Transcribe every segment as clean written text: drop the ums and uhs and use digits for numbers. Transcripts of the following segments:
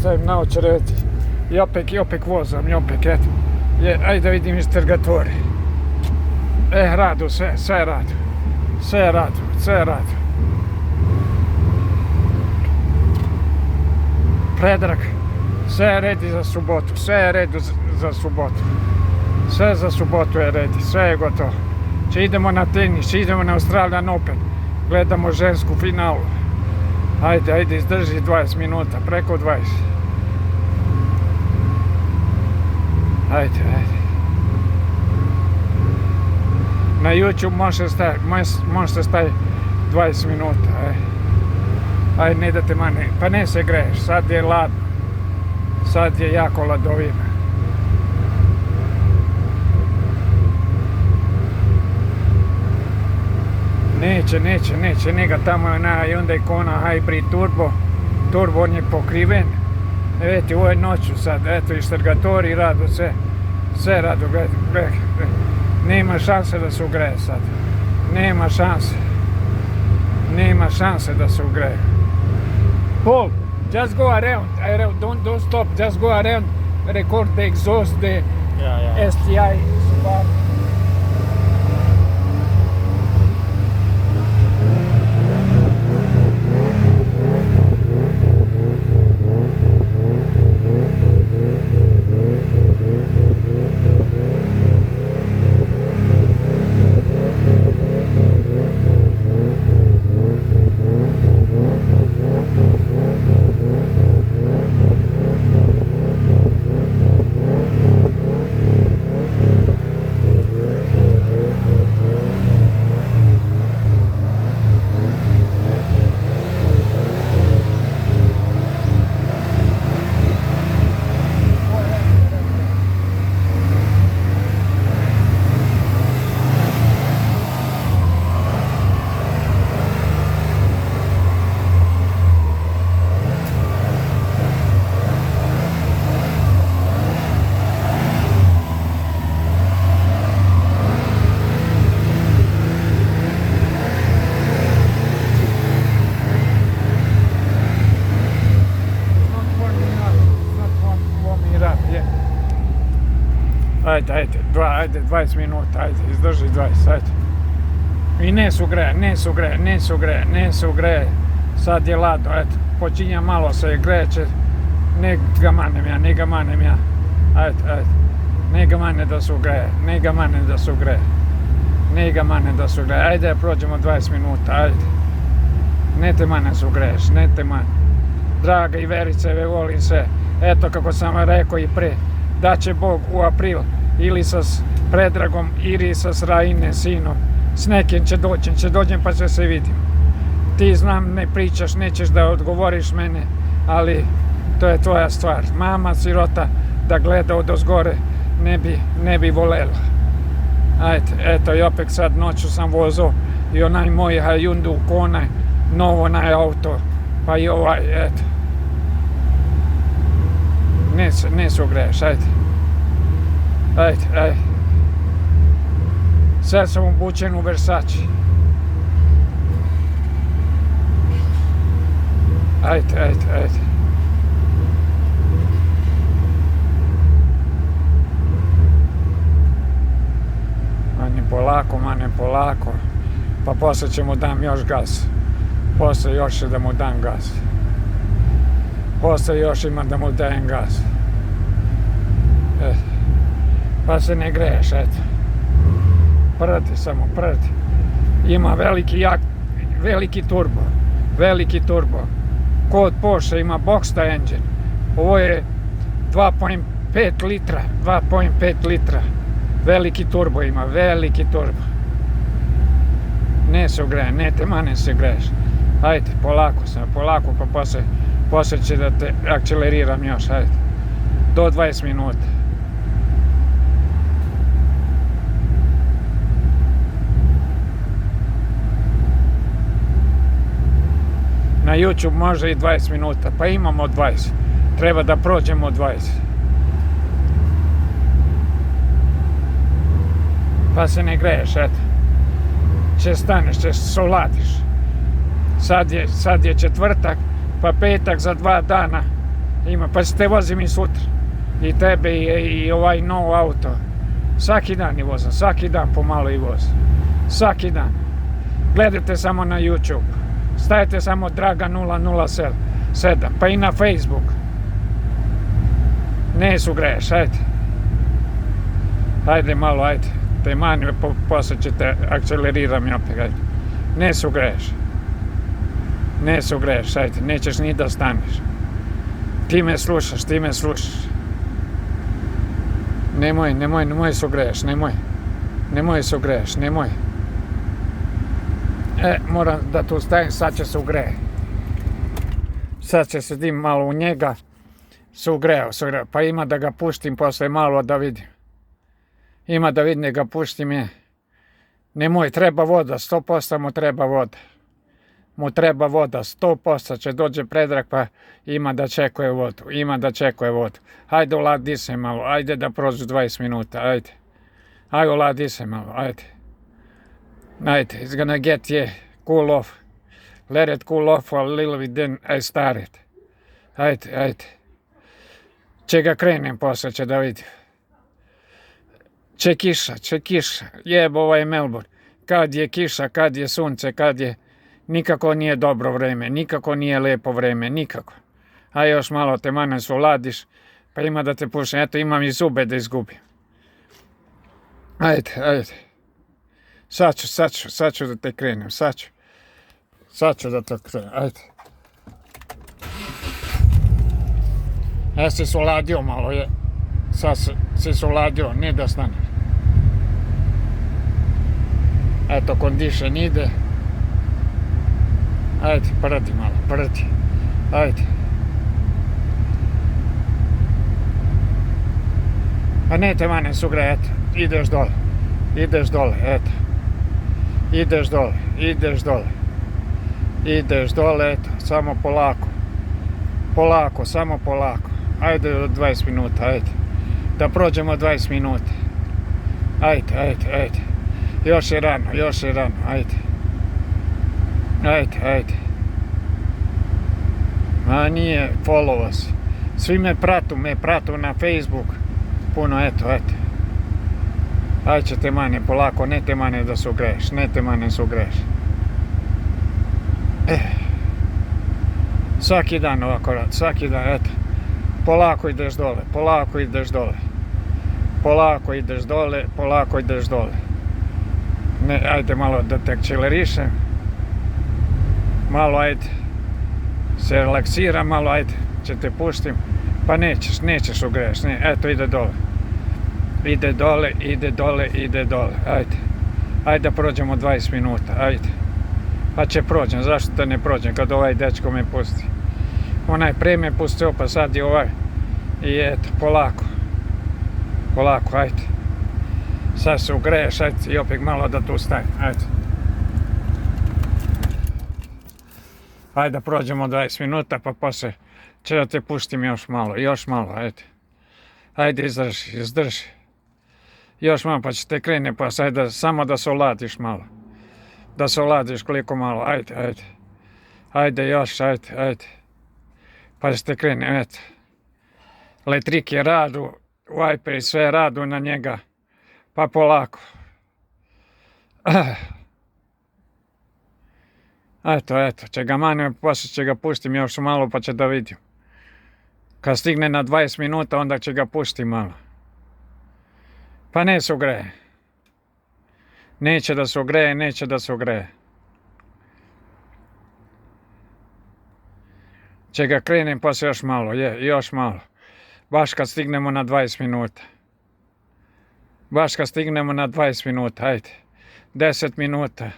stavim na očare, i opet vozam, eto. Ajde da vidim iz Trgatori. Radu, sve radu. Predrag, sve je redi za subotu, sve za subotu je redi, sve je gotovo. Idemo na tenis, idemo na Australian Open, gledamo žensku finalu. Ajde, izdrži 20 minuta, preko 20. Ajde. Na YouTube možete staviti 20 minuta, Ajde, ne da te mane, pa ne se greješ, sad je ladno, sad je jako ladovina. Neće, njega tamo je na Hyundai Kona Hybrid Turbo, on je pokriven. Evo, ovo je noću sad, eto, iz Trgatori radu, sve radu, gledaj. Nema šanse da se ugreje sad, nema šanse da se ugreje. Paul, just go around, don't stop, just go around, record the exhaust, the STI Subaru. Ajde, 20 minuta, ajde, izdrži 20, ajde. I ne se ugreje, sad je ladno, eto, počinja malo se greće, ne ga manem ja, ajde, ne ga mane da se ugreje, ajde, prođemo 20 minuta, ajde. Ne te mane se ugreješ, Draga i Verice, volim sve, eto kako sam vam rekao i pre, da će Bog u april, ili sa Predragom, ili sa Rajine, sinom, s nekim će dođem pa će se vidim. Ti znam, ne pričaš, nećeš da odgovoriš mene, ali to je tvoja stvar. Mama sirota da gleda odozgore ne bi volela. Ajde, eto, i opet sad noću sam vozao i onaj moj Hyundai Kona, novo onaj auto, pa i ovaj, eto. Ne se ugreješ, ajde. Ajde. Sad sam obučen u Versace. Ajde. Mane polako. Pa posle ćemo dam još gas. Posle još da mu dam gas. Posle još ima da mu dajem gas. Pa se ne greješ, eto. Prdi. Ima veliki turbo. Kod Porsche ima Boxster engine. Ovo je 2.5 litra. Veliki turbo ima. Ne se ugreje, ne te mane se greješ. Ajde, polako, pa posle će da te akceleriram još, ajde. Do 20 minuta. Na YouTube može i 20 minuta, pa imamo 20. Treba da prođemo 20. Pa se ne greješ, eto. Staneš, soladiš. Sad je četvrtak, pa petak za 2 dana Ima, pa se te vozim i sutra. I tebe i ovaj novo auto. Svaki dan i vozim, svaki dan pomalo i vozim. Svaki dan. Gledajte samo na YouTube. Stavite samo Draga 007. Pa i na Facebook. Ne su greš, ajde. Ajde malo, ajde. Te manje, posle ćete akceleriram i opet, ajde. Ne su greš. Ne su greš, ajde. Nećeš ni da staneš. Ti me slušaš. Nemoj su greš, nemoj su greš, nemoj. Moram da tu stavim, sad će se ugreje. Sad će se dim malo u njega, se ugreo. Pa ima da ga puštim posle malo da vidim. Ima da vidim, ga puštim je. Nemoj, treba voda, 100% mu treba voda. Mu treba voda, 100% će dođe Predrag pa ima da čekuje vodu. Hajde uladi se malo, ajde da prođu 20 minuta, ajde. Ajde uladi se malo, ajde. Ajde, it's gonna get cool off. Let it cool off a little bit, then I start it. Ajde. Če ga krenem posle, će da vidim. Če kiša. Jebo ovaj Melbourne. Kad je kiša, kad je sunce, kad je... Nikako nije dobro vreme, nikako nije lepo vreme, nikako. A još malo te mane uladiš, pa ima da te pušem. Eto, imam i zube da izgubim. Ajde. Sad ću da te krenem, sad ću da te krenem, ajde. Si se uladio malo, je. Sad si se uladio, nije da staneš. Eto, condition ide. Ajde, prati malo, ajde. A ne te mane su gre, eto, ideš dole, eto. Ideš dole, eto, samo polako. Samo polako. Ajde 20 minuta, ajde. Da prođemo 20 minuta. Ajde. Još je rano, ajde. Ajde. Ma nije, follow us. Svi me pratu na Facebook. Puno, eto. Ajde će te mane polako, ne te mane da se ugreš. Svaki dan ovako rad, eto. Polako ideš dole. Ne, ajde malo da te akcelerišem. Malo ajde. Se relaksiram malo, ajde. Će te puštim. Pa nećeš ugreš. Ne, eto ide dole. Ide dole. Ajde da prođemo 20 minuta, ajde. Pa će prođem, zašto da ne prođem kad ovaj dečko me pusti. Onaj pre me pustio, pa sad i ovaj. I eto, polako, ajde. Sad se ugreješ, ajde, i opet malo da tu stavim, ajde. Ajde da prođemo 20 minuta, pa posle će da te pustim još malo, ajde. Ajde, izdrži. Još malo, pa će te krene, pa sad samo da se oladiš malo. Da se oladiš koliko malo, ajde. Ajde još, ajde. Pa će te krene, eto. Elektrike radu, wiperi sve radu na njega, pa polako. Eto, će ga manem, poslije će ga pustim još malo pa će da vidim. Kad stigne na 20 minuta, onda će ga pustim malo. Pa ne se ugreje. Neće da se ugreje. Će ga krenem poslije još malo. Baš kad stignemo na 20 minuta. Ajde. 10 minuta.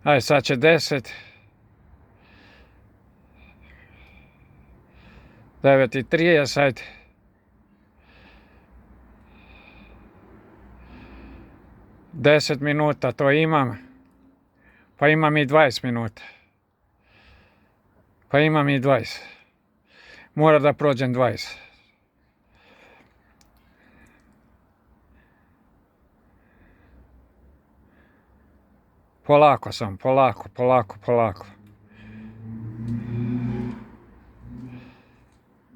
Ajde, sad će 10. 9:30, ajde. Deset minuta, to imam. Pa imam i 20 minuta. Mora da prođem 20. Polako sam, polako.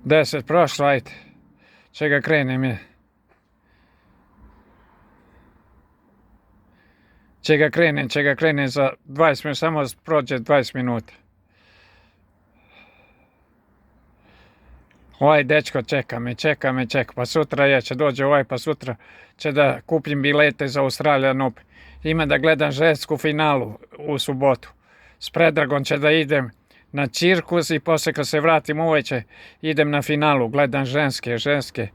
10 prošlo, ajde. Čega krenem je. Čega krenem za 20 minuta, samo prođe 20 minuta. Ovaj dečko čeka me, pa sutra će dođe ovaj, pa sutra će da kupim bilete za Australijan Open. Ima da gledam žensku finalu u subotu. S Predragom će da idem na cirkus i poslije kad se vratim uveče idem na finalu, gledam ženske.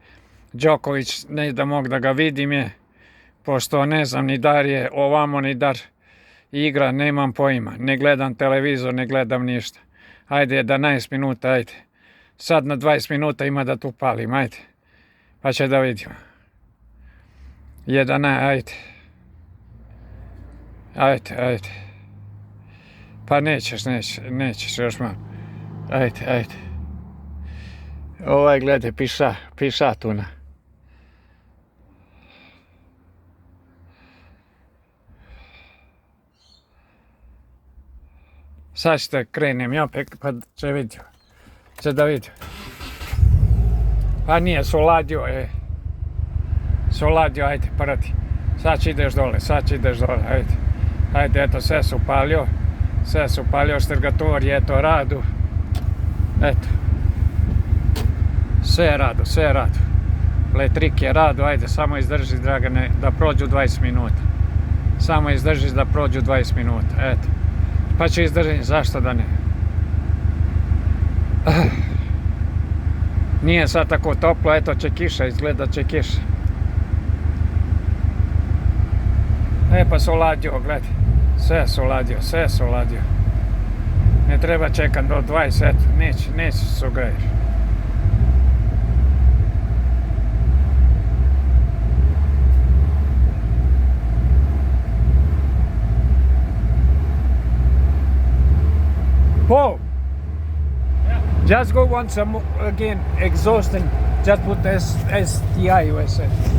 Đoković ne da mogu da ga vidim je, pošto ne znam ni dar je ovamo ni dar igra, nemam pojma, ne gledam televizor, ne gledam ništa. Ajde 11 minuta, ajde. Sad na 20 minuta ima da tu palim, ajde. Pa će da vidimo. 11, ajde. Ajde. Pa nećeš još malo. Ajde. Ovaj glede, piša tuna. Sad ćete krenem ja opet, pa će vidio. Će da vidio. Pa nije, soladio je. Soladio, ajde, prati. Sad će ideš dole, ajde. Ajde, eto, sve su palio, štrgatori, eto, radu. Eto. Sve radu. Letrik je radu, ajde, samo izdrži, Dragane, da prođu 20 minuta. Samo izdrži da prođu 20 minuta, eto. Pa će izdržati, zašto da ne? Nije sad tako toplo, eto će kiša, izgleda će kiša. Pa soladio, gledaj. Sve soladio. Ne treba čekati do 20, eto, neće se ugrejiti. Paul, just go once again, exhaust and just put STI USA.